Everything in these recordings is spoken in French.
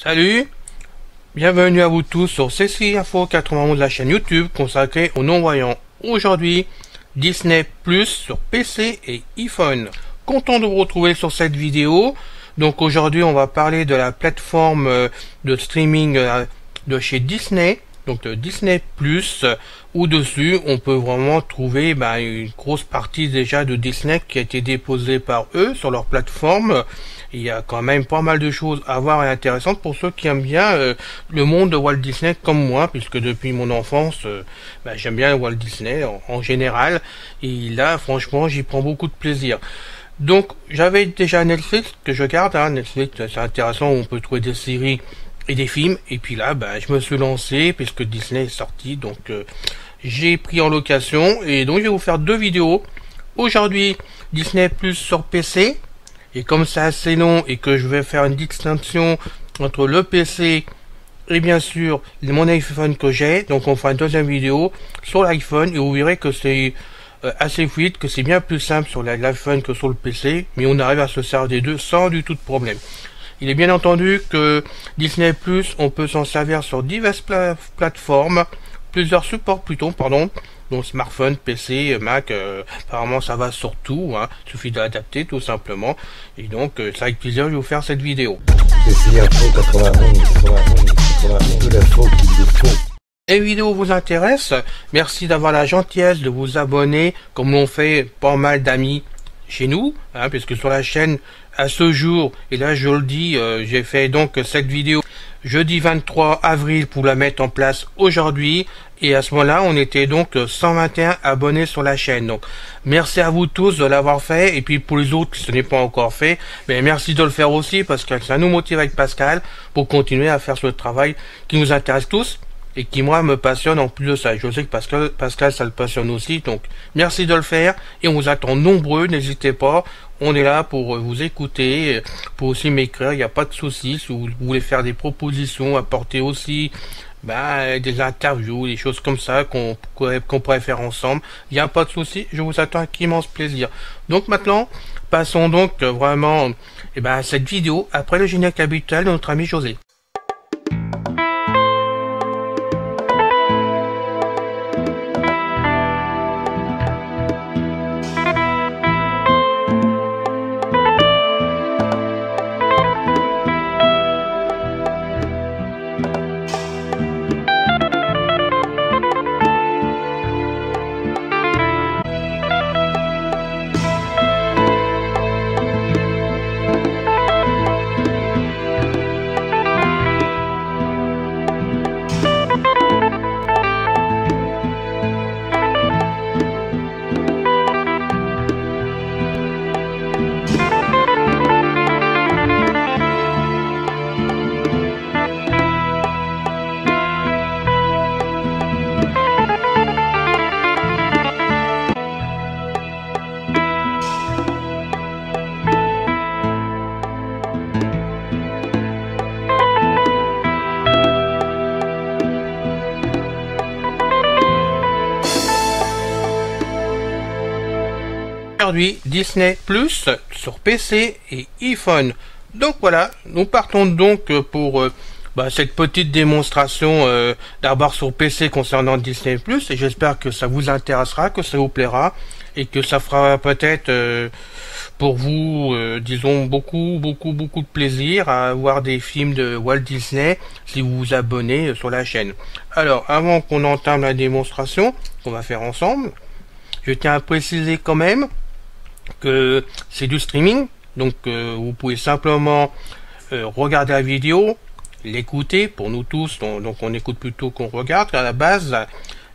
Salut, bienvenue à vous tous sur CCI Info 91, la chaîne YouTube consacrée aux non-voyants. Aujourd'hui, Disney Plus sur PC et iPhone. Content de vous retrouver sur cette vidéo. Donc aujourd'hui, on va parler de la plateforme de streaming de chez Disney, donc de Disney Plus, où dessus on peut vraiment trouver une grosse partie déjà de Disney qui a été déposée par eux sur leur plateforme. Il y a quand même pas mal de choses à voir et intéressantes pour ceux qui aiment bien le monde de Walt Disney comme moi, puisque depuis mon enfance, j'aime bien Walt Disney en général, et là franchement j'y prends beaucoup de plaisir. Donc j'avais déjà Netflix que je garde, Netflix c'est intéressant, on peut trouver des séries et des films, et puis là je me suis lancé puisque Disney est sorti, donc j'ai pris en location, et donc je vais vous faire deux vidéos. Aujourd'hui Disney Plus sur PC, et comme c'est assez long et que je vais faire une distinction entre le PC et bien sûr mon iPhone que j'ai, donc on fera une deuxième vidéo sur l'iPhone et vous verrez que c'est assez fluide, que c'est bien plus simple sur l'iPhone que sur le PC, mais on arrive à se servir des deux sans du tout de problème. Il est bien entendu que Disney Plus, on peut s'en servir sur diverses plateformes, plusieurs supports plutôt, donc smartphone, PC, Mac, apparemment ça va sur tout, suffit de l'adapter tout simplement, et donc c'est avec plaisir que je vais vous faire cette vidéo. CCI Info 91, de l'info qu'il vous faut. Les vidéos vous intéressent, merci d'avoir la gentillesse de vous abonner, comme l'ont fait pas mal d'amis chez nous, puisque sur la chaîne, à ce jour, et là je le dis, j'ai fait donc cette vidéo jeudi 23 avril pour la mettre en place aujourd'hui, et à ce moment-là, on était donc 121 abonnés sur la chaîne. Donc, merci à vous tous de l'avoir fait, et puis pour les autres, ce n'est pas encore fait, mais merci de le faire aussi, parce que ça nous motive avec Pascal pour continuer à faire ce travail qui nous intéresse tous, et qui moi me passionne en plus de ça. Je sais que Pascal ça le passionne aussi, donc merci de le faire, et on vous attend nombreux, n'hésitez pas, on est là pour vous écouter, pour aussi m'écrire, il n'y a pas de souci, si vous voulez faire des propositions, apporter aussi des interviews, des choses comme ça qu'on pourrait faire ensemble, il n'y a pas de souci, je vous attends avec immense plaisir. Donc maintenant, passons donc vraiment à cette vidéo, après le générique habituel de notre ami José. Aujourd'hui Disney Plus sur PC et iPhone. Donc voilà, nous partons donc pour cette petite démonstration d'abord sur PC concernant Disney Plus, et j'espère que ça vous intéressera, que ça vous plaira, et que ça fera peut-être pour vous, disons, beaucoup de plaisir à voir des films de Walt Disney si vous vous abonnez sur la chaîne. Alors, avant qu'on entame la démonstration qu'on va faire ensemble, je tiens à préciser quand même que c'est du streaming, donc vous pouvez simplement regarder la vidéo, l'écouter, pour nous tous, donc on écoute plutôt qu'on regarde à la base,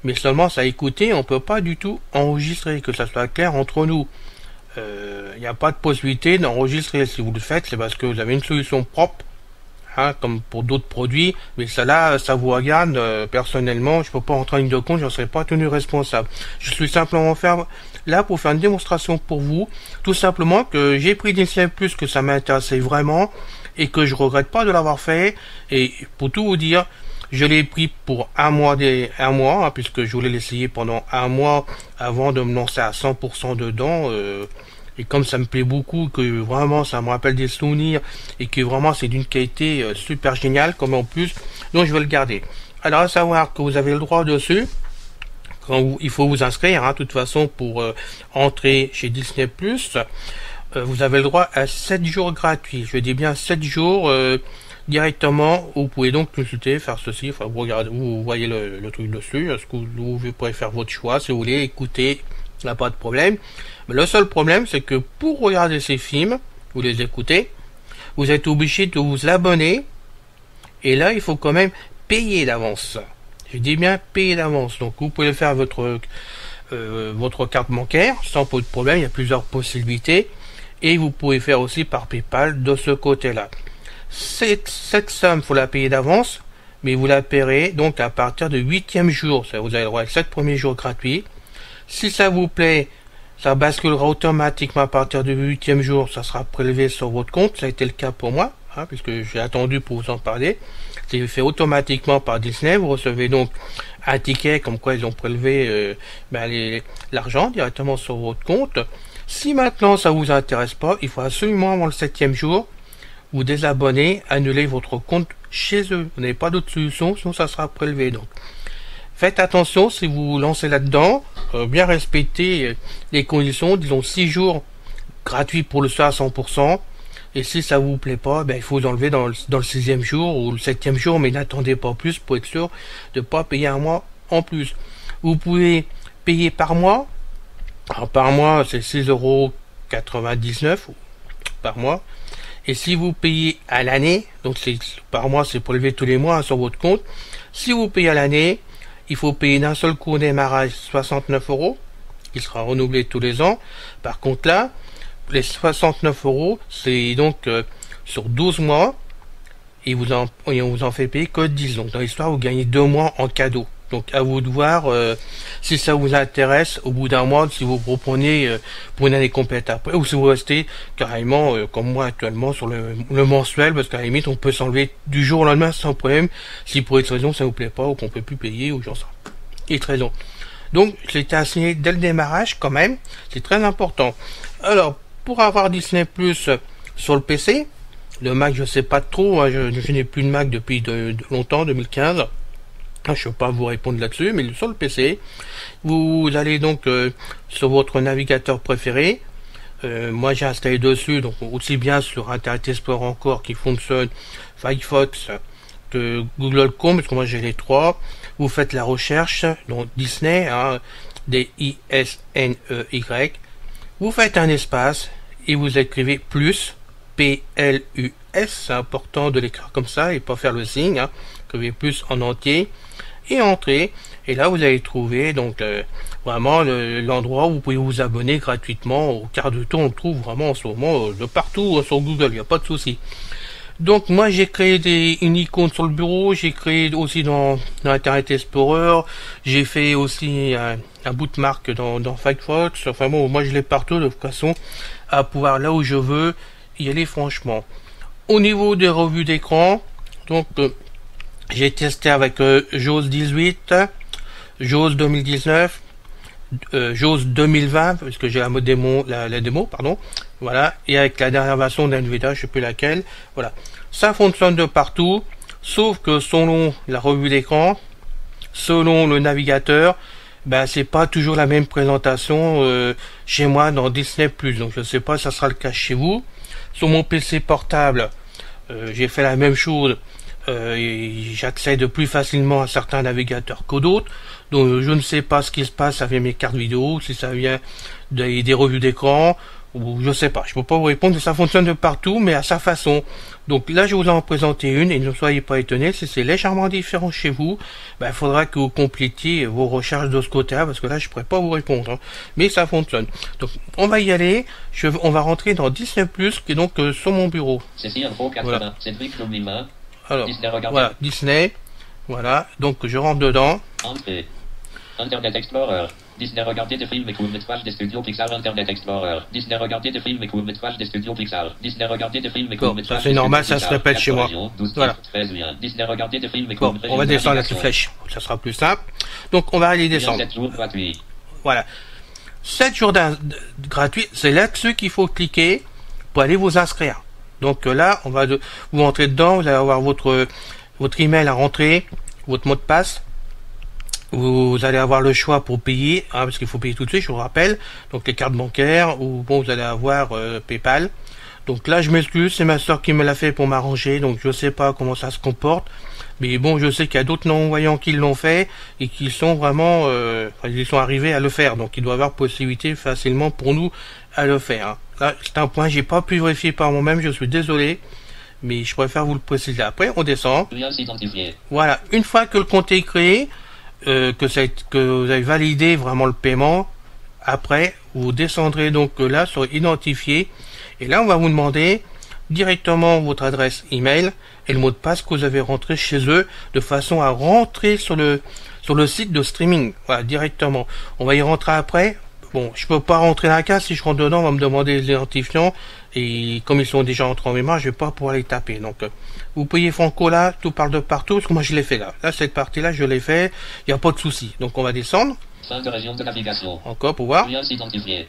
mais seulement ça écouter, on peut pas du tout enregistrer, que ça soit clair entre nous. Il n'y a pas de possibilité d'enregistrer. Si vous le faites, c'est parce que vous avez une solution propre, comme pour d'autres produits, mais ça là, ça vous regarde. Personnellement, je peux pas rentrer en ligne de compte, je ne serai pas tenu responsable. Je suis simplement là pour faire une démonstration pour vous, tout simplement que j'ai pris Disney Plus, que ça m'intéressait vraiment, et que je regrette pas de l'avoir fait. Et pour tout vous dire, je l'ai pris pour un mois, puisque je voulais l'essayer pendant un mois avant de me lancer à 100% dedans. Et comme ça me plaît beaucoup, que vraiment ça me rappelle des souvenirs et que vraiment c'est d'une qualité super géniale, comme en plus, donc je vais le garder. Alors à savoir que vous avez le droit dessus, il faut vous inscrire, de toute façon pour entrer chez Disney+. Vous avez le droit à 7 jours gratuits. Je dis bien 7 jours directement. Vous pouvez donc consulter, faire ceci. Enfin, vous regardez, vous voyez le truc dessus. Est-ce que vous pouvez faire votre choix si vous voulez écouter, il n'y a pas de problème. Mais le seul problème, c'est que pour regarder ces films, vous les écoutez, vous êtes obligé de vous abonner. Et là, il faut quand même payer d'avance. Je dis bien payer d'avance. Donc, vous pouvez le faire avec votre carte bancaire sans pas de problème. Il y a plusieurs possibilités. Et vous pouvez faire aussi par PayPal de ce côté-là. Cette somme, faut la payer d'avance, mais vous la paierez donc à partir du 8e jour. Ça, vous avez le droit à 7 premiers jours gratuits. Si ça vous plaît, ça basculera automatiquement à partir du 8e jour. Ça sera prélevé sur votre compte. Ça a été le cas pour moi, puisque j'ai attendu pour vous en parler. C'est fait automatiquement par Disney. Vous recevez donc un ticket comme quoi ils ont prélevé l'argent directement sur votre compte. Si maintenant ça vous intéresse pas, il faut absolument avant le 7e jour vous désabonner, annuler votre compte chez eux. Vous n'avez pas d'autre solution, sinon ça sera prélevé. Donc faites attention si vous vous lancez là-dedans, bien respecter les conditions, disons 6 jours gratuits pour le soir à 100%. Et si ça vous plaît pas, il faut vous enlever dans le 6e jour ou le 7e jour, mais n'attendez pas plus pour être sûr de pas payer un mois en plus. Vous pouvez payer par mois. Alors, par mois, c'est 6,99 € par mois. Et si vous payez à l'année, donc par mois, c'est prélevé tous les mois sur votre compte. Si vous payez à l'année, il faut payer d'un seul coup au démarrage 69 €, qui sera renouvelé tous les ans. Par contre là, les 69 €, c'est donc sur 12 mois, et on vous en fait payer que 10. Donc dans l'histoire, vous gagnez 2 mois en cadeau. Donc à vous de voir si ça vous intéresse au bout d'un mois, si vous reprenez pour une année complète après, ou si vous restez carrément comme moi actuellement sur le mensuel, parce qu'à la limite on peut s'enlever du jour au lendemain sans problème, si pour X raison ça vous plaît pas ou qu'on peut plus payer ou j'en sais. X raison. Donc c'était assigné dès le démarrage quand même, c'est très important. Alors pour avoir Disney Plus sur le PC, le Mac je sais pas trop, je n'ai plus de Mac depuis de longtemps, 2015. Je ne peux pas vous répondre là-dessus, mais sur le PC, vous allez donc sur votre navigateur préféré. Moi j'ai installé dessus, donc aussi bien sur Internet Explorer encore qui fonctionne, Firefox que Google Chrome, parce que moi j'ai les trois. Vous faites la recherche, donc Disney, D-I-S-N-E-Y. Vous faites un espace et vous écrivez plus, P-L-U-S, c'est important de l'écrire comme ça et pas faire le signe, écrivez plus en entier. Et entrer, et là vous allez trouver donc vraiment l'endroit où vous pouvez vous abonner gratuitement. Au quart de temps on le trouve vraiment en ce moment de partout sur Google, il n'y a pas de souci. Donc moi j'ai créé une icône sur le bureau, j'ai créé aussi dans Internet Explorer, j'ai fait aussi un bookmark dans Firefox. Enfin bon, moi je l'ai partout de toute façon à pouvoir là où je veux y aller franchement. Au niveau des revues d'écran, donc j'ai testé avec JAWS 18, JAWS 2019, JAWS 2020, parce que j'ai la démo, pardon. Voilà. Et avec la dernière version d'NVIDIA, je sais plus laquelle. Voilà. Ça fonctionne de partout, sauf que selon la revue d'écran, selon le navigateur, c'est pas toujours la même présentation chez moi dans Disney+. Donc je sais pas si ça sera le cas chez vous. Sur mon PC portable, j'ai fait la même chose. J'accède plus facilement à certains navigateurs que d'autres, donc je ne sais pas ce qui se passe avec mes cartes vidéo, si ça vient des revues d'écran ou je sais pas, je peux pas vous répondre. Ça fonctionne de partout mais à sa façon. Donc là je vous en présenter une et ne soyez pas étonnés si c'est légèrement différent chez vous. Il faudra que vous complétiez vos recherches de ce côté-là, parce que là je pourrais pas vous répondre, mais ça fonctionne. Donc on va y aller, on va rentrer dans Disney+, qui est donc sur mon bureau. Voilà. Alors, voilà, Disney, voilà, donc je rentre dedans. Entrée. Internet Explorer. Disney regarder des films et courts-métrages des studios Pixar. Internet Explorer. Disney regarder des films et courts-métrages des studios Pixar. Disney regarder des films et courts-métrages. Ça c'est normal, ça se répète chez moi. Voilà. Disney regarder des films et bon, on va descendre la flèche, ça sera plus simple. Donc on va aller descendre. Voilà. 7 jours gratuits, c'est là-dessus qu'il faut cliquer pour aller vous inscrire. Donc là, on va vous entrer dedans, vous allez avoir votre email à rentrer, votre mot de passe. Vous allez avoir le choix pour payer, hein, parce qu'il faut payer tout de suite, je vous rappelle. Donc les cartes bancaires, ou bon, vous allez avoir PayPal. Donc là, je m'excuse, c'est ma soeur qui me l'a fait pour m'arranger, donc je sais pas comment ça se comporte. Mais bon, je sais qu'il y a d'autres non-voyants qui l'ont fait et qui sont vraiment, ils sont arrivés à le faire. Donc il doit y avoir possibilité facilement pour nous à le faire. Hein. Là, c'est un point, j'ai pas pu vérifier par moi-même, je suis désolé. Mais je préfère vous le préciser. Après, on descend. Voilà, une fois que le compte est créé, que vous avez validé vraiment le paiement, après, vous descendrez donc là sur identifier. Et là, on va vous demander directement votre adresse email et le mot de passe que vous avez rentré chez eux de façon à rentrer sur le site de streaming. Voilà, directement. On va y rentrer après. Bon, je peux pas rentrer dans la case. Si je rentre dedans, on va me demander les identifiants. Et comme ils sont déjà entrés en mémoire, je vais pas pouvoir les taper. Donc, vous payez Franco là, tout parle de partout, parce que moi je l'ai fait là. Là, cette partie-là, je l'ai fait. Il n'y a pas de souci. Donc, on va descendre. Fin de région de navigation. Encore pour voir. Rien s'identifier.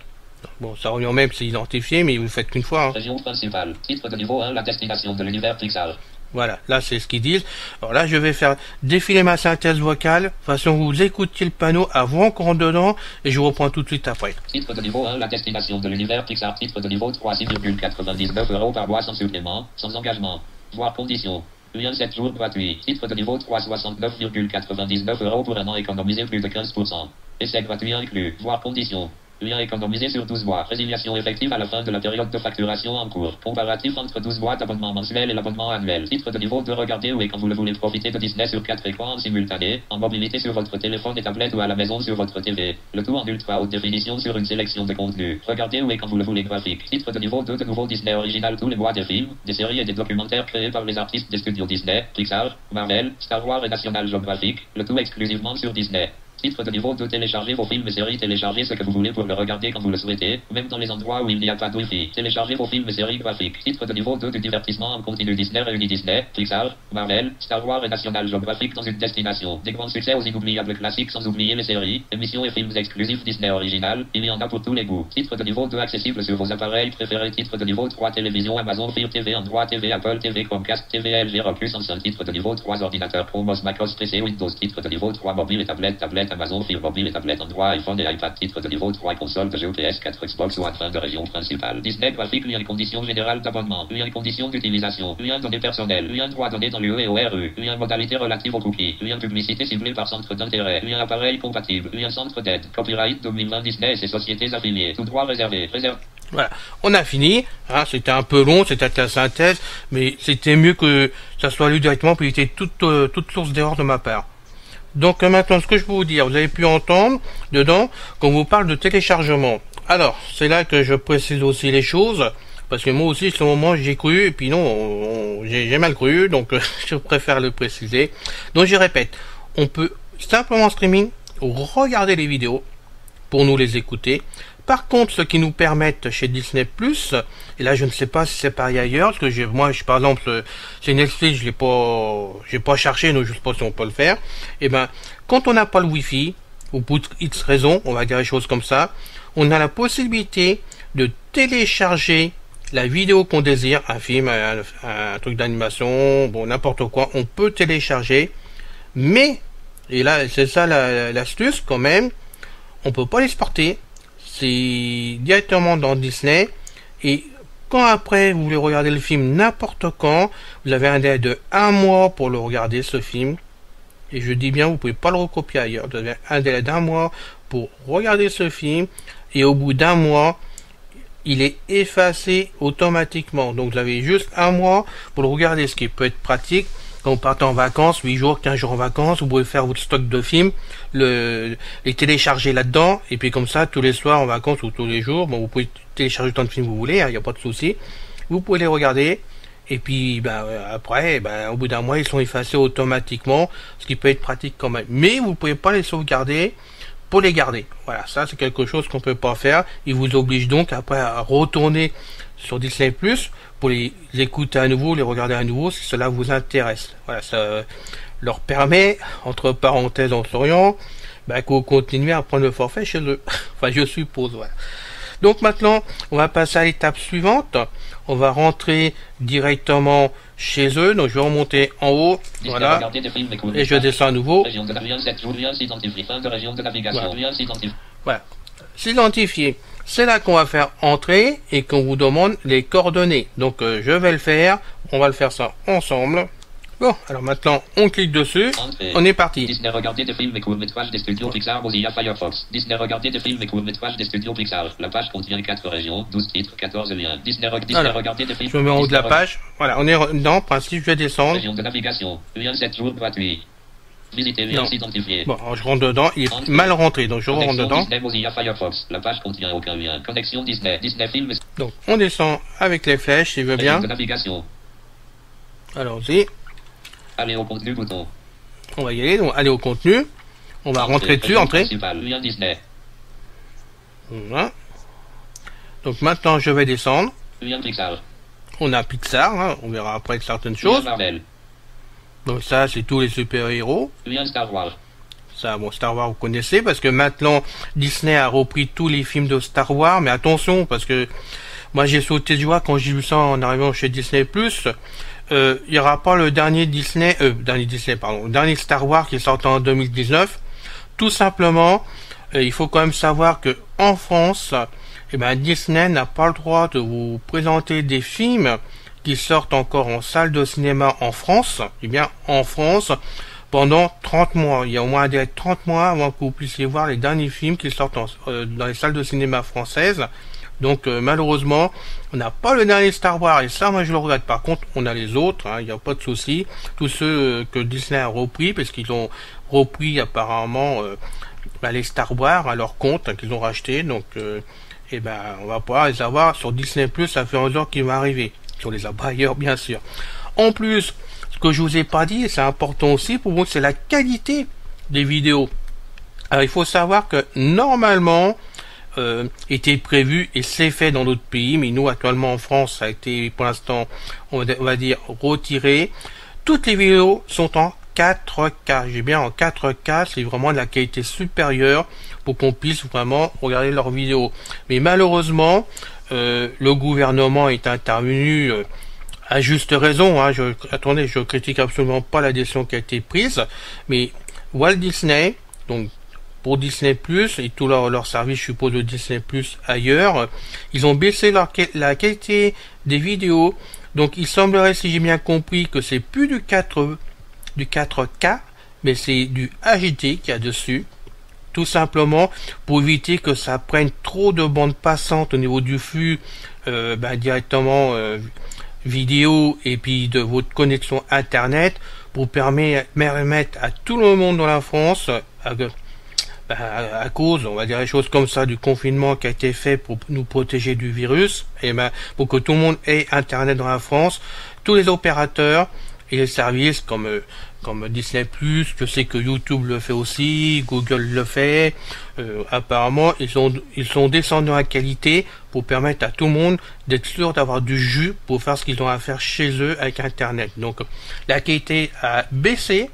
Bon, ça revient même, c'est identifié, mais vous le faites qu'une fois. Hein. Région principale. Titre de niveau 1, la destination de l'univers Pixar. Voilà, là c'est ce qu'ils disent. Alors là, je vais faire défiler ma synthèse vocale, de façon que vous écoutiez le panneau avant qu'on rentre dedans, et je vous reprends tout de suite après. Titre de niveau 1, la destination de l'univers Pixar. Titre de niveau 3, 6,99 € par mois sans supplément, sans engagement. Voir conditions. Rien 7 jours gratuit. Titre de niveau 3, 69,99 € pour un an, économisé plus de 15%. Essai gratuit inclus. Voir conditions. Rien économisé sur 12 mois. Résiliation effective à la fin de la période de facturation en cours. Comparatif entre 12 mois d'abonnement mensuel et l'abonnement annuel. Titre de niveau 2, regardez où et quand vous le voulez profiter de Disney sur 4 écrans en simultané, en mobilité sur votre téléphone et tablette ou à la maison sur votre TV. Le tout en ultra haute définition sur une sélection de contenus. Regardez où et quand vous le voulez graphique. Titre de niveau 2, de nouveau Disney original tous les mois, des films, des séries et des documentaires créés par les artistes des studios Disney, Pixar, Marvel, Star Wars et National Geographic. Le tout exclusivement sur Disney. Titre de niveau 2, téléchargez vos films et séries, téléchargez ce que vous voulez pour le regarder quand vous le souhaitez, même dans les endroits où il n'y a pas de Wi-Fi. Téléchargez vos films et séries graphiques. Titre de niveau 2, du divertissement en continu Disney réunit Disney, Pixar, Marvel, Star Wars et National Geographic dans une destination. Des grands succès aux inoubliables classiques sans oublier les séries, émissions et films exclusifs Disney original, il y en a pour tous les goûts. Titre de niveau 2, accessible sur vos appareils préférés. Titre de niveau 3, télévision Amazon Fire TV, Android TV, Apple TV, Chromecast TV, LG, Roku, Samsung. Titre de niveau 3, ordinateur Promos, MacOS, PC, Windows. Titre de niveau 3, mobile et tablette, Amazon Fire mobile et tablette Android, iPhone et iPad. Titre de niveau 3, console de jeux PS4, Xbox One. Fin de région principale. Disney graphique, lien conditions générales d'abonnement, lien conditions d'utilisation, lien données personnelles, lien droit donné dans l'UE et au RU, lien modalité relative aux cookies, lien publicité ciblée par centre d'intérêt, lien appareil compatible, lien centre d'aide, copyright 2020 Disney et ses sociétés affiliées, tout droit réservé. Voilà, on a fini, hein, c'était un peu long, c'était la synthèse, mais c'était mieux que ça soit lu directement pour éviter toute source d'erreur de ma part. Donc maintenant, ce que je peux vous dire, vous avez pu entendre dedans qu'on vous parle de téléchargement. Alors, c'est là que je précise aussi les choses, parce que moi aussi, ce moment, j'ai cru, et puis non, j'ai mal cru, donc je préfère le préciser. Donc je répète, on peut simplement streaming ou regarder les vidéos pour nous les écouter. Par contre, ce qui nous permettent chez Disney+, et là je ne sais pas si c'est pareil ailleurs, parce que moi, par exemple, chez Netflix, j'ai pas cherché, donc je ne sais pas si on peut le faire. Et ben, quand on n'a pas le Wi-Fi, ou pour X raisons, on va dire des choses comme ça, on a la possibilité de télécharger la vidéo qu'on désire, un film, un truc d'animation, bon, n'importe quoi, on peut télécharger, mais, et là, c'est ça l'astuce quand même, on peut pas l'exporter. C'est directement dans Disney, et quand après vous voulez regarder le film n'importe quand, vous avez un délai de 1 mois pour le regarder, ce film, et je dis bien, vous pouvez pas le recopier ailleurs, vous avez un délai d'1 mois pour regarder ce film, et au bout d'1 mois il est effacé automatiquement, donc vous avez juste 1 mois pour le regarder, ce qui peut être pratique quand vous partez en vacances, 8 jours, 15 jours en vacances, vous pouvez faire votre stock de films, les télécharger là-dedans, et puis comme ça, tous les soirs en vacances ou tous les jours, bon, vous pouvez télécharger autant de films que vous voulez, il n'y a pas de souci. Vous pouvez les regarder, et puis après, au bout d'1 mois, ils sont effacés automatiquement, ce qui peut être pratique quand même. Mais vous ne pouvez pas les sauvegarder pour les garder. Voilà, ça c'est quelque chose qu'on ne peut pas faire. Il vous oblige donc après à retourner sur Disney+, pour les écouter à nouveau, les regarder à nouveau, si cela vous intéresse. Voilà, ça, leur permet, entre parenthèses en souriant, qu'on continue à prendre le forfait chez eux. Enfin, je suppose, voilà. Donc maintenant, on va passer à l'étape suivante. On va rentrer directement chez eux. Donc je vais remonter en haut, voilà, et je descends à nouveau. Voilà. S'identifier, c'est là qu'on va faire entrer et qu'on vous demande les coordonnées. Donc je vais le faire. On va le faire ça ensemble. Bon, alors maintenant, on clique dessus. On est parti. Disney regarder des films et courts-métrages des studios Pixar Mozilla Firefox. Disney regarder des films et courts-métrages des studios Pixar. La page contient 4 régions, 12 titres, 14 liens. Disney regarder des films. Je me mets en haut de la page. Voilà, on est dans principe, je vais descendre. Région de navigation. Lien 7 jours gratuit. Visiter lien s'identifier. Bon, alors je rentre dedans. Il est mal rentré, donc je rentre dedans. Disney Mozilla Firefox. La page contient aucun lien. Connexion Disney. Disney Films. Donc, on descend avec les flèches, s'il veut bien. Région de navigation. Allons-y. Aller au contenu bouton. On va y aller, donc aller au contenu. On va rentrer dessus, entrer. Lien Disney. Voilà. Donc maintenant je vais descendre. Lien Pixar. On a Pixar, hein, on verra après certaines choses. Lien Marvel. Donc ça c'est tous les super-héros. Lien Star Wars. Ça, bon, Star Wars vous connaissez, parce que maintenant Disney a repris tous les films de Star Wars, mais attention, parce que moi j'ai sauté de joie quand j'ai vu ça en arrivant chez Disney+. Il y aura pas le dernier dernier Star Wars qui est sorti en 2019. Tout simplement, il faut quand même savoir que en France, Disney n'a pas le droit de vous présenter des films qui sortent encore en salle de cinéma en France. Eh bien, en France, pendant 30 mois. Il y a au moins 30 mois avant que vous puissiez voir les derniers films qui sortent dans les salles de cinéma françaises. Donc malheureusement, on n'a pas le dernier Star Wars, et ça moi je le regrette. Par contre, on a les autres, il n'y a pas de souci. Tous ceux que Disney a repris, parce qu'ils ont repris apparemment les Star Wars à leur compte, qu'ils ont racheté. Donc on va pouvoir les avoir sur Disney+, à fur et à mesure qui va arriver. Sur les a pas ailleurs, bien sûr. En plus, ce que je vous ai pas dit, et c'est important aussi pour vous, c'est la qualité des vidéos. Alors il faut savoir que normalement, était prévu, et c'est fait dans d'autres pays, mais nous actuellement en France ça a été pour l'instant on va dire retiré. Toutes les vidéos sont en 4K, j'ai bien en 4K, c'est vraiment de la qualité supérieure pour qu'on puisse vraiment regarder leurs vidéos. Mais malheureusement le gouvernement est intervenu à juste raison, attendez, je critique absolument pas la décision qui a été prise, mais Walt Disney, donc pour Disney+, et tout leur service, je suppose, de Disney+, ailleurs, ils ont baissé la qualité des vidéos. Donc, il semblerait, si j'ai bien compris, que c'est plus du 4K, mais c'est du HD qu'il y a dessus. Tout simplement, pour éviter que ça prenne trop de bandes passantes au niveau du flux, directement vidéo, et puis de votre connexion Internet, pour permettre à tout le monde dans la France, à cause, on va dire les choses comme ça, du confinement qui a été fait pour nous protéger du virus, et pour que tout le monde ait Internet dans la France, tous les opérateurs et les services comme Disney+, je sais que YouTube le fait aussi, Google le fait, apparemment ils sont descendus dans la qualité pour permettre à tout le monde d'être sûr d'avoir du jus pour faire ce qu'ils ont à faire chez eux avec Internet. Donc la qualité a baissé,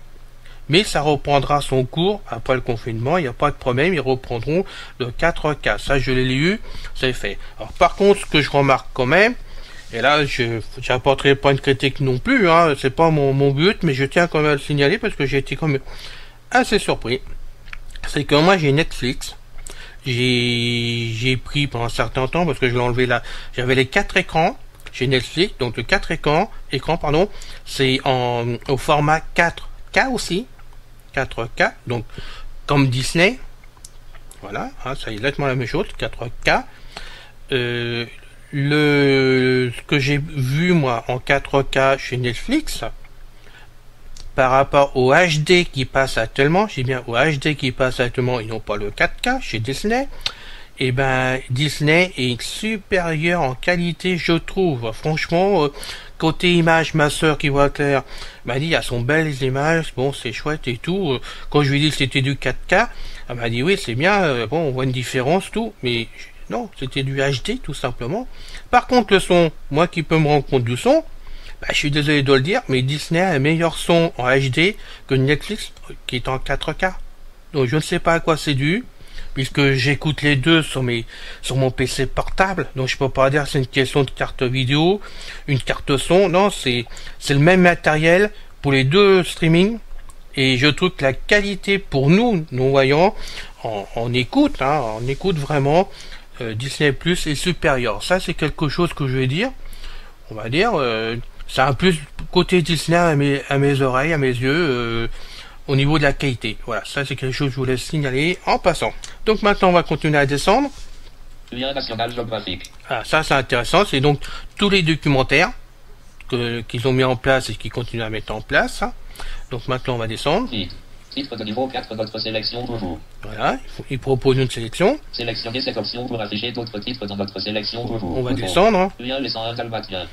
mais ça reprendra son cours après le confinement, il n'y a pas de problème, ils reprendront le 4K. Ça, je l'ai lu, c'est fait. Alors, par contre, ce que je remarque quand même, et là, je n'apporterai pas une critique non plus, c'est pas mon but, mais je tiens quand même à le signaler parce que j'ai été quand même assez surpris. C'est que moi, j'ai Netflix, j'ai pris pendant un certain temps, parce que je l'ai enlevé là, j'avais les 4 écrans, chez Netflix, donc le 4 écrans, c'est au format 4K aussi, 4K, donc comme Disney, voilà, ça est exactement la même chose, 4K. Ce que j'ai vu moi en 4K chez Netflix, par rapport au HD qui passe actuellement, j'ai bien au HD qui passe actuellement, ils n'ont pas le 4K chez Disney, et Disney est supérieur en qualité, je trouve. Franchement, côté image, ma soeur qui voit clair m'a dit, elles sont belles les images, bon c'est chouette et tout. Quand je lui ai dit que c'était du 4K, elle m'a dit oui c'est bien, bon on voit une différence tout, mais non, c'était du HD tout simplement. Par contre le son, moi qui peux me rendre compte du son, Bah, je suis désolé de le dire, mais Disney a un meilleur son en HD que Netflix qui est en 4K. Donc je ne sais pas à quoi c'est dû, puisque j'écoute les deux sur mon PC portable. Donc je peux pas dire que c'est une question de carte vidéo, une carte son. Non, c'est le même matériel pour les deux streaming. Et je trouve que la qualité pour nous voyants, on écoute vraiment Disney Plus est supérieur. Ça c'est quelque chose que je vais dire. On va dire, c'est un plus côté Disney à mes oreilles, à mes yeux, au niveau de la qualité. Voilà, ça c'est quelque chose que je voulais signaler en passant. Donc maintenant on va continuer à descendre. Lien national géographique. Ah, ça c'est intéressant, c'est donc tous les documentaires qu'ils ont mis en place et qu'ils continuent à mettre en place. Hein. Donc maintenant on va descendre. Titre de niveau 4, votre sélection pour vous. Voilà, il propose une sélection. Sélectionnez cette option pour afficher d'autres titres dans votre sélection pour vous. On va descendre. Hein. Lien les 101 Dalmatiens.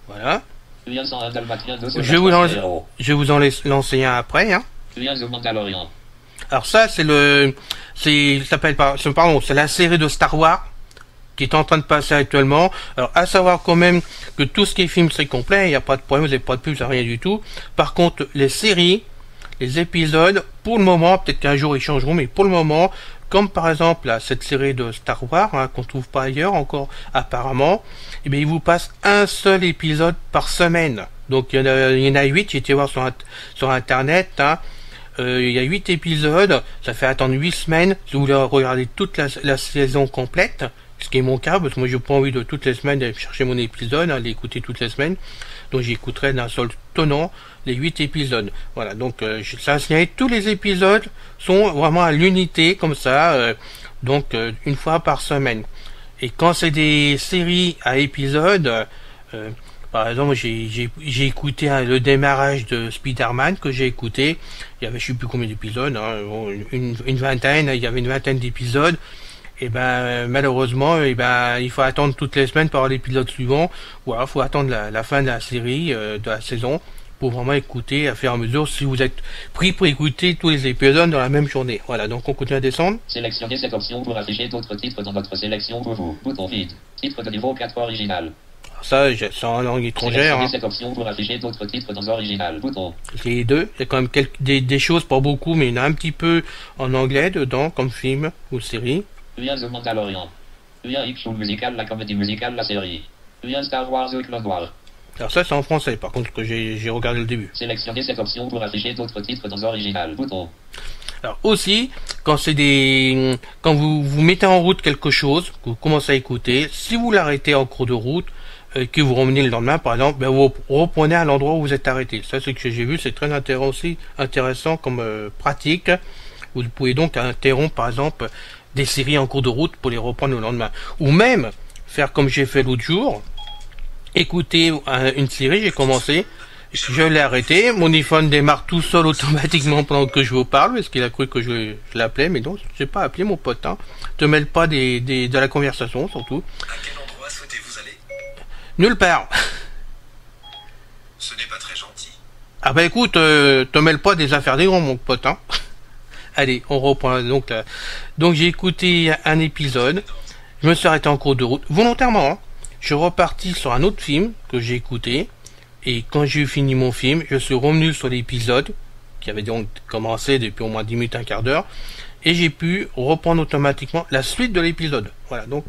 Voilà. Lien 101 Dalmatiens 2 Je vais vous en lancer un après. Hein. Lien The Mandalorian. Alors ça c'est c'est la série de Star Wars qui est en train de passer actuellement. Alors à savoir quand même que tout ce qui est film c'est complet, il n'y a pas de problème, vous n'avez pas de pub, rien du tout. Par contre les séries, les épisodes, pour le moment, peut-être qu'un jour ils changeront, mais pour le moment, comme par exemple là, cette série de Star Wars, hein, qu'on trouve pas ailleurs encore apparemment, eh bien, il vous passe un seul épisode par semaine. Donc il y en a 8, j'ai été voir sur internet, hein. Il y a 8 épisodes, ça fait attendre 8 semaines, si vous voulez regarder toute la saison complète, ce qui est mon cas, parce que moi j'ai pas envie de toutes les semaines d'aller chercher mon épisode, hein, l'écouter toutes les semaines, donc j'écouterai d'un seul tenant les 8 épisodes. Voilà, donc ça a signalé, tous les épisodes sont vraiment à l'unité, comme ça, donc une fois par semaine. Et quand c'est des séries à épisodes, par exemple, j'ai écouté le démarrage de Spider-Man que j'ai écouté. Il y avait je sais plus combien d'épisodes, hein, une vingtaine. Il y avait une vingtaine d'épisodes. Et ben malheureusement, il faut attendre toutes les semaines pour avoir l'épisode suivant. Ou alors, faut attendre la fin de la série, de la saison, pour vraiment écouter à faire à mesure si vous êtes pris pour écouter tous les épisodes dans la même journée. Voilà, donc on continue à descendre. Sélectionnez cette option pour afficher d'autres titres dans votre sélection pour vous. Bouton vide. Titre de niveau 4 original. Ça, c'est en langue étrangère. Sélectionnez cette option pour afficher d'autres titres dans original. Bouton. C'est les deux. Il y a quand même des choses, pas beaucoup, mais il y en a un petit peu en anglais dedans, comme film ou série. Lien The Mandalorian. Lien X-Show musical, la comédie musicale, la série. Lien Star Wars The Clone Wars. Alors ça c'est en français, par contre que j'ai regardé le début. Sélectionnez cette option pour afficher d'autres titres dans original. Bouton. Alors aussi, quand vous mettez en route quelque chose, que vous commencez à écouter, si vous l'arrêtez en cours de route, que vous revenez le lendemain par exemple, vous reprenez à l'endroit où vous êtes arrêté. Ça c'est ce que j'ai vu, c'est très intéressant comme pratique. Vous pouvez donc interrompre par exemple des séries en cours de route pour les reprendre le lendemain. Ou même faire comme j'ai fait l'autre jour, écouter une série, j'ai commencé, je l'ai arrêté, mon iPhone démarre tout seul automatiquement pendant que je vous parle, parce qu'il a cru que je l'appelais, mais non, je n'ai pas appelé mon pote, hein. Te mêle pas de la conversation, surtout. À quel endroit souhaitez-vous aller? Nulle part. Ce n'est pas très gentil. Ah bah écoute, te mêle pas des affaires des grands, mon pote, hein. Allez, on reprend donc là. Donc j'ai écouté un épisode, je me suis arrêté en cours de route, volontairement, hein. Je suis reparti sur un autre film que j'ai écouté, et quand j'ai fini mon film, je suis revenu sur l'épisode, qui avait donc commencé depuis au moins 10 minutes, un quart d'heure, et j'ai pu reprendre automatiquement la suite de l'épisode. Voilà, donc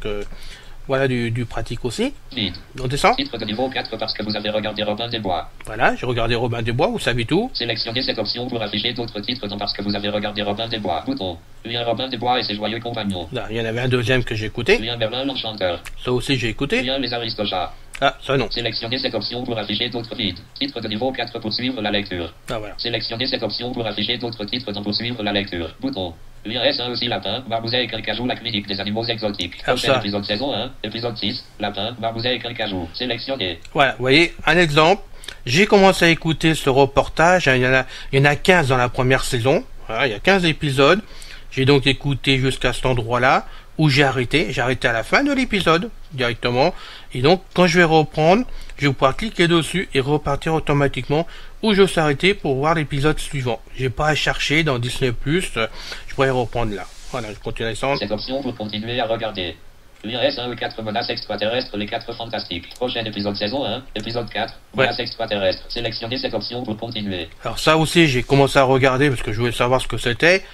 voilà du pratique aussi. Vide. On descend. Titre de niveau 4 parce que vous avez regardé Robin des Bois. Voilà, j'ai regardé Robin des Bois, vous savez tout. Sélectionnez cette option pour afficher d'autres titres dans parce que vous avez regardé Robin des Bois. Bouton. Lien Robin des Bois et ses joyeux compagnons. Là, il y en avait un deuxième que j'ai écouté. Lien Merlin l'Enchanteur. Ça aussi j'ai écouté. Lien Les Aristochats. Ah, ça non. Sélectionnez cette option pour afficher d'autres titres. Titre de niveau 4 pour suivre la lecture. Ah voilà. Sélectionnez cette option pour afficher d'autres titres dans pour suivre la lecture. Bouton. Lien S1 aussi lapin, Barbouset et Quincajou, la clinique des animaux exotiques. Ah, Prochain ça. épisode saison 1, épisode 6, lapin, Barbouset et Quincajou. Sélectionnez. Voilà, vous voyez, un exemple. J'ai commencé à écouter ce reportage, hein, il y en a 15 dans la première saison. Voilà, il y a 15 épisodes. J'ai donc écouté jusqu'à cet endroit-là, où j'ai arrêté à la fin de l'épisode, directement. Et donc, quand je vais reprendre, je vais pouvoir cliquer dessus et repartir automatiquement où je suis arrêté pour voir l'épisode suivant. J'ai pas à chercher dans Disney+, je pourrais reprendre là. Voilà, je continue à descendre. Cette option pour continuer à regarder. S1 4 menaces extraterrestres, les 4 fantastiques. Prochain épisode saison 1, épisode 4, menaces extraterrestres. Sélectionnez cette option pour continuer. Alors ça aussi, j'ai commencé à regarder parce que je voulais savoir ce que c'était.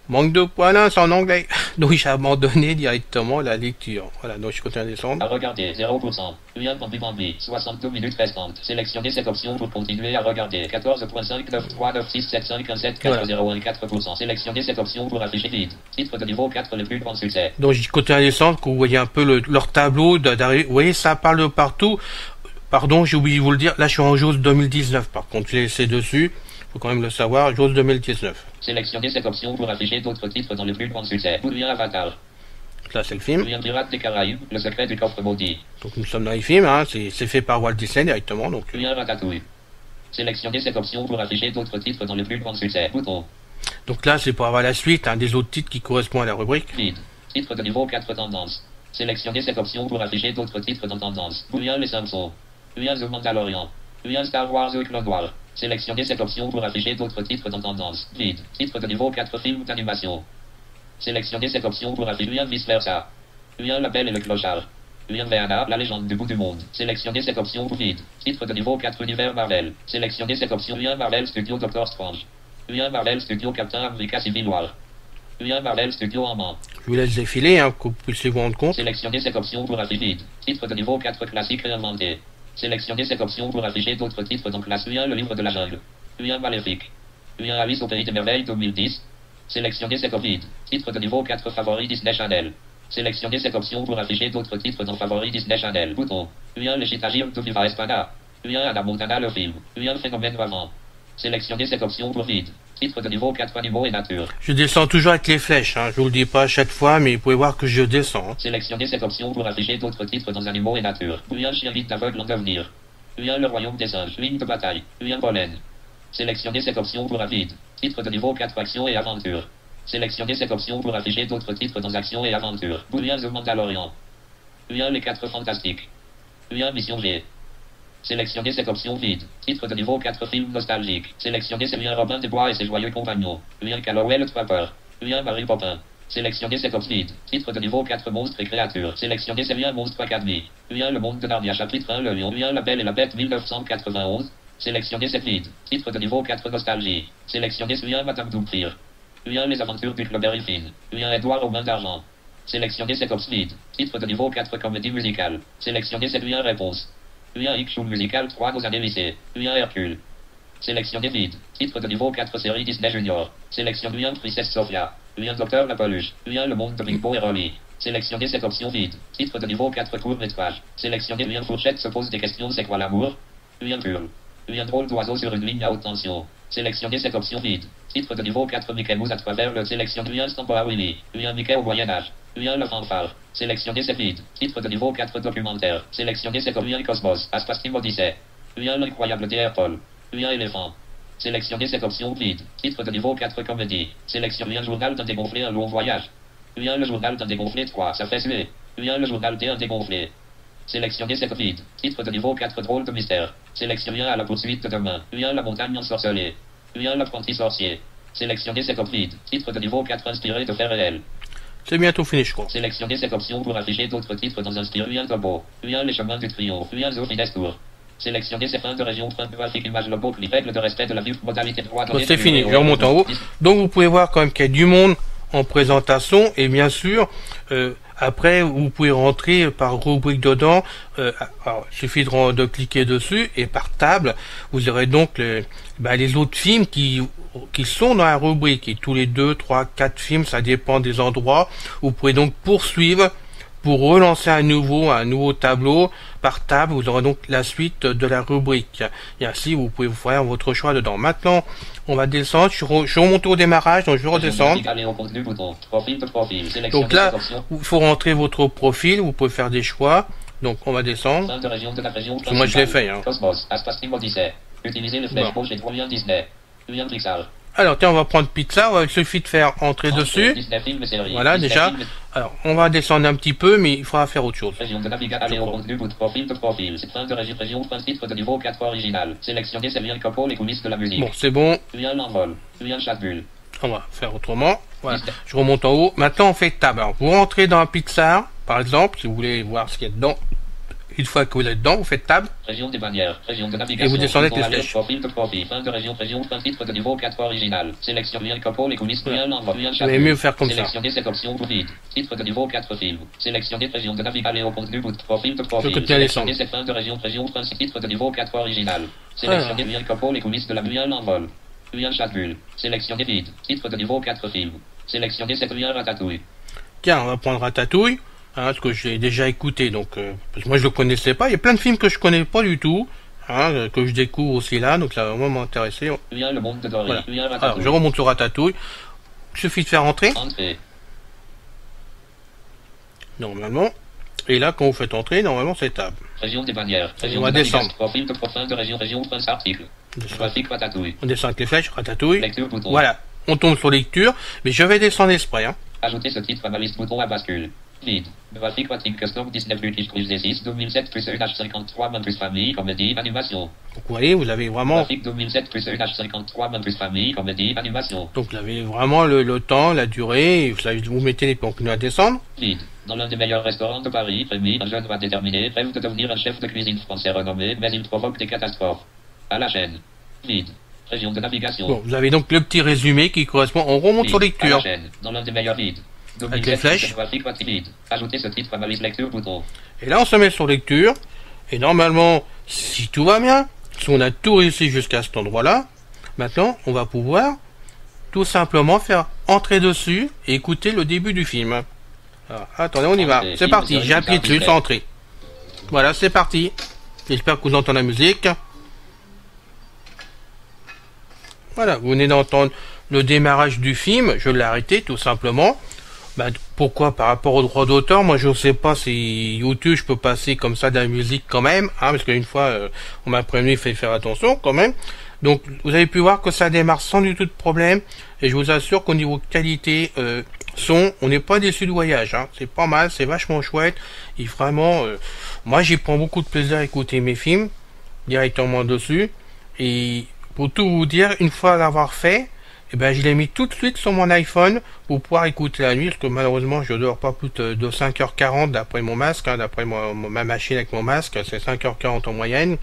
Manque de points, c'est en anglais. Donc j'ai abandonné directement la lecture. Voilà, donc je continue à descendre. À regarder, 0%. Bambi, 62 minutes restantes. Sélectionnez cette option pour continuer à regarder. 14.5, 9, 3, 9, 6, 7, 5, 1, 7, 4, 0, 1, 4%. Sélectionnez cette option pour afficher vide. Titre de niveau 4, les plus grands succès. Donc je continue à descendre, que vous voyez un peu leur tableau d'arrivée. Vous voyez, ça parle de partout. Pardon, j'ai oublié de vous le dire. Là, je suis en JAWS 2019. Par contre, je l'ai laissé dessus. Faut quand même le savoir. JAWS 2019. Sélectionnez cette option pour afficher d'autres titres dans les plus grands succès. Bouillon Avatar. Là, c'est le film. Bouillon Pirates des Caraïbes, le secret du coffre maudit. Donc nous sommes dans les films. Hein. C'est fait par Walt Disney directement. Donc. Bouillon Ratatouille. Sélectionnez cette option pour afficher d'autres titres dans les plus grands succès. Bouton. Donc là, c'est pour avoir la suite des autres titres qui correspondent à la rubrique. Vide. Titre de niveau 4 tendance. Sélectionnez cette option pour afficher d'autres titres dans tendance. Bouillon les Simpsons. Bouillon The Mandalorian. Bouillon Star Wars The Clone Wars. Sélectionnez cette option pour afficher d'autres titres dans tendance. Vide. Titre de niveau 4 films d'animation. Sélectionnez cette option pour afficher Bouillon Vice Versa. Bouillon La Belle et le Clochard. Bouillon Verna, la légende du bout du monde. Sélectionnez cette option pour vide. Titre de niveau 4 univers Marvel. Sélectionnez cette option Bouillon Marvel Studio Doctor Strange. Bouillon Marvel Studio Captain America Civil War. Bouillon Marvel Studio Ant-Man. Je vous laisse défiler, que vous puissiez vous rendre compte. Sélectionnez cette option pour afficher vide. Titre de niveau 4 classique réinventé. Sélectionnez cette option pour afficher d'autres titres dans classe Bouillon le livre de la jungle. Bouillon Maléfique. Bouillon Alice au pays des merveilles 2010. Sélectionnez cette option. Titre de niveau 4 favori Disney Channel. Sélectionnez cette option pour afficher d'autres titres dans favori Disney Channel. Bouton. Bouillon les Chitagir de Viva Espada. Bouillon Anna Montana le film. Bouillon Phénomène Vivant. Sélectionnez cette option pour vide. Titre de niveau 4 animaux et nature. Je descends toujours avec les flèches, je vous le dis pas à chaque fois, mais vous pouvez voir que je descends. Sélectionnez cette option pour afficher d'autres titres dans animaux et nature. Bouillon chien vite aveugle en devenir. Bouillon le royaume des singes. Ligne de bataille. Bouillon pollen. Sélectionnez cette option pour vide. Titre de niveau 4 action et aventure. Sélectionnez cette option pour afficher d'autres titres dans action et aventure. Bouillon The Mandalorian. Bouillon les 4 fantastiques. Bouillon mission G. Sélectionnez cette option vide. Titre de niveau 4 film nostalgique. Sélectionnez Bouillon Robin des Bois et ses joyeux compagnons. Bouillon Calloway le Trapper. Bouillon Mary Poppin. Sélectionnez cette option vide. Titre de niveau 4 monstres et créatures. Sélectionnez Bouillon Monstre Academy. Bouillon le monde de Narnia chapitre 1 le lion. Bouillon la Belle et la Bête 1991. Sélectionnez cette vide. Titre de niveau 4 nostalgie. Sélectionnez Bouillon Madame Doubtfire. Bouillon les aventures du Club Finn. Bouillon Edouard aux mains d'argent. Sélectionnez cette option vide. Titre de niveau 4 comédie musicale. Sélectionnez cette Bouillon réponse. Bouillon X Show musical 3 nos années lycée. Bouillon Hercule. Sélectionnez vide. Titre de niveau 4 série Disney Junior. Sélectionnez Bouillon Princesse Sophia. Bouillon Docteur La Peluche. Bouillon le monde de Bimbo et Rolly. Sélectionnez cette option vide. Titre de niveau 4 court métrage. Sélectionnez Bouillon Fourchette se pose des questions c'est quoi l'amour. Bouillon Purle. Bouillon drôle d'oiseau sur une ligne à haute tension. Sélectionnez cette option vide. Titre de niveau 4 Mickey Mouse à travers le sélection Bouillon Stampa Willy. Bouillon Mickey au Moyen-Âge. Bouillon le fanfare. Sélectionnez cette vide. Titre de niveau 4 documentaire. Sélectionnez cette Bouillon Cosmos. Aspas Team Odyssey. Bouillon l'incroyable DR Paul. Bouillon éléphant. Sélectionnez cette option vide. Titre de niveau 4 comédie. Sélectionnez un journal d'un dégonflé un long voyage. Bouillon le journal d'un dégonflé 3. Ça fait suer. Bouillon le journal d'un dégonflé. Sélectionnez cette vide. Titre de niveau 4 drôle de mystère. Sélectionnez à la poursuite de demain. Bouillon la montagne ensorcelée. Bouillon l'apprenti sorcier. Sélectionnez cette vide. Titre de niveau 4 inspiré de faits réels. C'est bientôt fini, je crois. Sélectionnez cette option pour afficher d'autres titres dans Inspire Bouillon Tobo. Bouillon les chemins du triomphe. Bouillon Zofines Tour. Sélectionnez ces fins de région graphique image logo plus règle de respect de la vie modalité de droit. Bon, c'est fini, je remonte en haut. Donc vous pouvez voir quand même qu'il y a du monde en présentation et bien sûr après vous pouvez rentrer par rubrique dedans. Alors, il suffit de cliquer dessus et par table vous aurez donc les autres films qui sont dans la rubrique et tous les 2, 3, 4 films, ça dépend des endroits. Vous pouvez donc poursuivre pour relancer un nouveau tableau par table. Vous aurez donc la suite de la rubrique et ainsi vous pouvez vous faire votre choix dedans. Maintenant on va descendre, je suis remonté au démarrage, donc je vais redescendre. Donc là il faut rentrer votre profil, vous pouvez faire des choix, donc on va descendre. Moi je l'ai fait Utilisez le flèche gauche et droit Bouillon Disney. Bouillon Pixar. Alors tiens, on va prendre Pixar, il suffit de faire entrer dessus. Voilà déjà. Alors on va descendre un petit peu, mais il faudra faire autre chose. Région de navigation, aller au contenu, bout de profil de profil. C'est fin de région, fin titre de niveau 4 original. Sélectionnez Bouillon Copo, les coulisses de la musique. Bon, c'est bon. Bouillon l'envol. Bouillon chatbulle. On va faire autrement. Voilà. Je remonte en haut. Maintenant on fait table. Alors vous rentrez dans Pixar. Par exemple, si vous voulez voir ce qu'il y a dedans, une fois que vous êtes dedans, vous faites tab. Région des bannières, région de navigation. Et vous descendez bouton avec les alerte, flèches. profil de profil, fin de région, fin titre de niveau 4 original. Sélection lien copo, les coulisses, Voilà. lien l'envoi, lien Vous allez mieux faire comme ça. Sélectionnez cette option pour vide. Titre de niveau 4 film. Sélectionnez région de navigation et au contenu bout de profil de profil. Je continue à Sélectionnez descendre. cette fin de région, fin titre de niveau 4 original. Sélectionnez lien copo, les coulisses de la lien l'envol. Lien chatbulle. Sélectionnez vide. Titre de niveau 4 film. Sélectionnez cette lien ratatouille. Tiens, on va prendre Ratatouille, hein, parce que j'ai déjà écouté, donc parce que moi je le connaissais pas. Il y a plein de films que je connais pas du tout, hein, que je découvre aussi là, donc ça va vraiment m'intéresser. Lien le monde de Dory. Voilà. Lien Alors, ratatouille. je remonte sur Ratatouille. Il suffit de faire entrer, Entrée. normalement. Et là, quand vous faites entrer, normalement c'est tab. Région des bannières. Région va de navigation, descendre. profil de profil de région, fin article. Graphique ratatouille. On descend avec les flèches, Ratatouille. Lecture bouton. Voilà, on tombe sur lecture, mais je vais descendre exprès. Hein. Ajoutez ce titre à ma liste bouton à bascule. Vide. Graphique Watting Custom 19 British Cruise D6 2007 plus EH53 main plus famille comédie animation. Donc vous voyez, vous avez vraiment, Graphique 2007 plus EH53 main plus famille comédie animation. donc vous avez vraiment le temps, la durée, et vous mettez les continuez à descendre. Vide. Dans l'un des meilleurs restaurants de Paris, Rémi, un jeune va déterminer, rêve de devenir un chef de cuisine français renommé, mais il provoque des catastrophes. À la chaîne. Vide. Région de navigation. Bon, vous avez donc le petit résumé qui correspond. On remonte sur Vide. À la lecture. chaîne. Dans l'un des meilleurs vides. Avec les flèches. Graphique Watting vide. Ajoutez ce titre à ma liste lecture bouton. Et là, on se met sur lecture. Et normalement, si tout va bien, si on a tout réussi jusqu'à cet endroit-là, maintenant, on va pouvoir tout simplement faire entrer dessus et écouter le début du film. Alors, attendez, on y va. C'est parti. J'ai appuyé dessus, c'est entré. Voilà, c'est parti. J'espère que vous entendez la musique. Voilà, vous venez d'entendre le démarrage du film. Je l'ai arrêté tout simplement. Bah, pourquoi? Par rapport au droit d'auteur, moi je ne sais pas si YouTube je peux passer comme ça de la musique quand même, hein, parce qu'une fois on m'a prévenu, il fait faire attention quand même. Donc vous avez pu voir que ça démarre sans du tout de problème, et je vous assure qu'au niveau qualité son, on n'est pas déçu du voyage, hein. C'est pas mal, c'est vachement chouette, et vraiment, moi j'y prends beaucoup de plaisir à écouter mes films directement dessus, et pour tout vous dire, une fois l'avoir fait, et ben, je l'ai mis tout de suite sur mon iPhone pour pouvoir écouter la nuit, parce que malheureusement, je dors pas plus de 5h40 d'après mon masque, hein, d'après ma machine avec mon masque, c'est 5h40 en moyenne. Et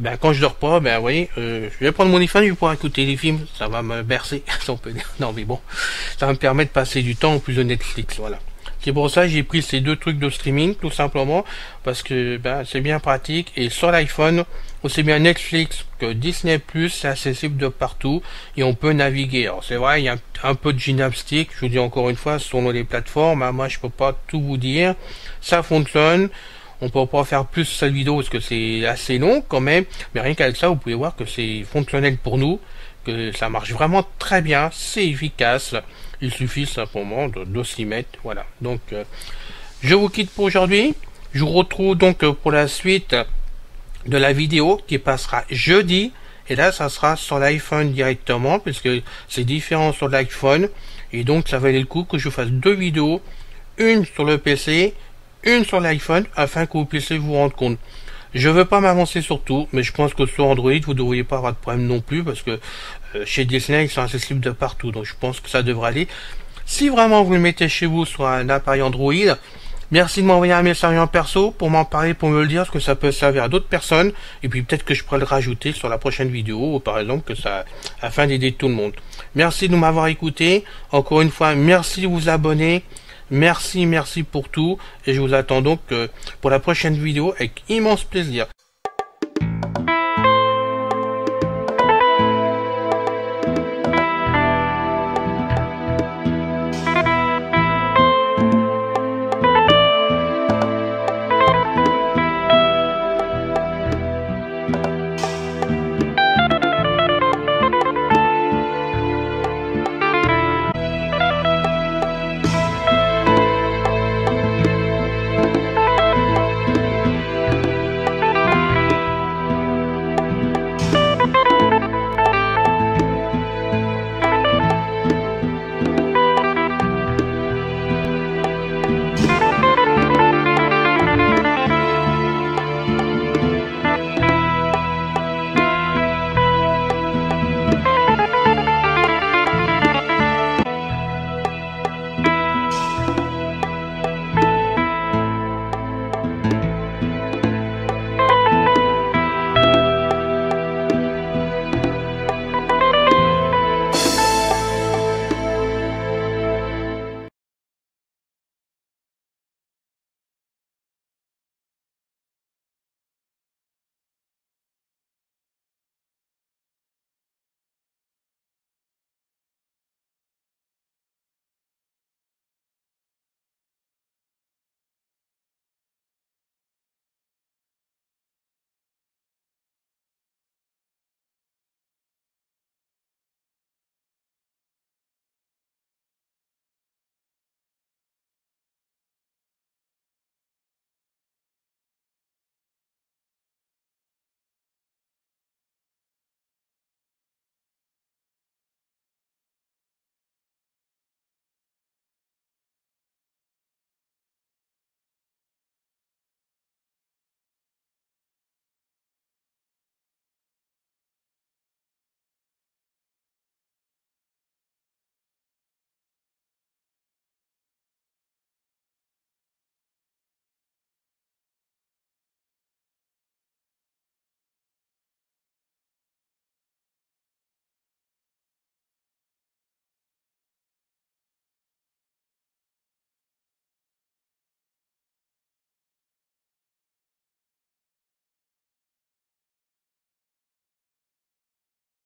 ben, quand je dors pas, ben, vous voyez, je vais prendre mon iPhone, je vais pouvoir écouter les films, ça va me bercer, si on peut dire. Non, mais bon, ça va me permettre de passer du temps en plus de Netflix, voilà. C'est pour ça que j'ai pris ces deux trucs de streaming, tout simplement, parce que ben, c'est bien pratique, et sur l'iPhone, aussi bien Netflix que Disney+, c'est accessible de partout, et on peut naviguer. Alors c'est vrai, il y a un peu de gymnastique, je vous dis encore une fois, selon les plateformes, hein, moi je peux pas tout vous dire, ça fonctionne, on peut pas faire plus cette vidéo parce que c'est assez long quand même, mais rien qu'avec ça, vous pouvez voir que c'est fonctionnel pour nous, que ça marche vraiment très bien, c'est efficace. Il suffit simplement de s'y mettre. Voilà. Donc, je vous quitte pour aujourd'hui. Je vous retrouve donc pour la suite de la vidéo qui passera jeudi. Et là, ça sera sur l'iPhone directement, puisque c'est différent sur l'iPhone. Et donc, ça valait le coup que je fasse deux vidéos. Une sur le PC, une sur l'iPhone, afin que vous puissiez vous rendre compte. Je veux pas m'avancer sur tout, mais je pense que sur Android, vous ne devriez pas avoir de problème non plus, parce que chez Disney, ils sont accessibles de partout, donc je pense que ça devrait aller. Si vraiment vous le mettez chez vous sur un appareil Android, merci de m'envoyer un message en perso pour m'en parler, pour me le dire, parce que ça peut servir à d'autres personnes, et puis peut-être que je pourrais le rajouter sur la prochaine vidéo, ou par exemple, que ça, afin d'aider tout le monde. Merci de m'avoir écouté. Encore une fois, merci de vous abonner. Merci pour tout, et je vous attends donc pour la prochaine vidéo avec immense plaisir.